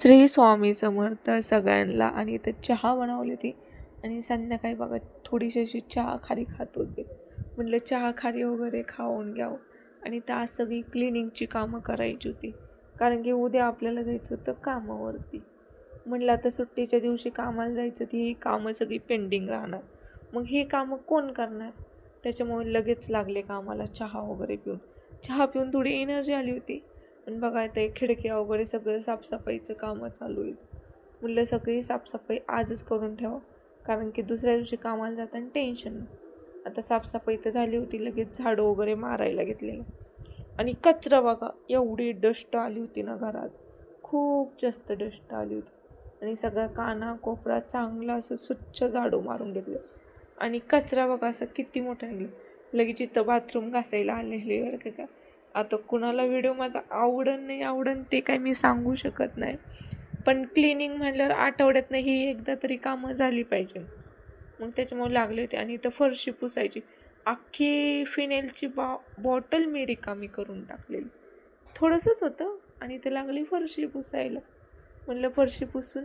श्री स्वामी समर्थ सगळ्यांना. आणि इथं चहा बनवली होती आणि संध्याकाळी बघा थोडीशी अशी चहा खारी खात होते. म्हटलं चहा खारी वगैरे खाऊन घ्यावं. आणि तर आज सगळी क्लिनिंगची कामं करायची होती, कारण की उद्या आपल्याला जायचं होतं कामावरती. म्हटलं आता सुट्टीच्या दिवशी कामाला जायचं, ती ही कामं सगळी पेंडिंग राहणार. मग ही कामं कोण करणार? त्याच्यामुळे लगेच लागले कामाला चहा वगैरे पिऊन. चहा पिऊन थोडी एनर्जी आली होती. पण बघा ते खिडक्या वगैरे सगळं साफसफाईचं कामं चालू आहेत. म्हटलं सगळी साफसफाई आजच करून ठेवा, कारण की दुसऱ्या दिवशी कामाला जाताना टेन्शन नाही. आता साफसफाई तर झाली होती, लगेच झाडं वगैरे मारायला घेतलेलं. आणि कचरा बघा, एवढी डस्ट आली होती ना घरात, खूप जास्त डस्ट आली होती. आणि सगळा कानाकोपरा चांगला असं स्वच्छ झाडू मारून घेतलं. आणि कचरा बघा असं किती मोठा निघलं. लगेच इथं बाथरूम घासायला आलेले बरं का. आता कुणाला व्हिडिओ माझा आवडन नाही आवडन ते काय मी सांगू शकत नाही, पण क्लिनिंग म्हटल्यावर आठवड्यातनं ही एकदा तरी कामं झाली पाहिजे. मग त्याच्यामुळे लागले होते. आणि इथं फरशी पुसायची, अख्खी फिनेलची बॉटल मी रिकामी करून टाकलेली. थोडंसंच होतं आणि इथं लागली फरशी पुसायला. म्हणलं फरशी पुसून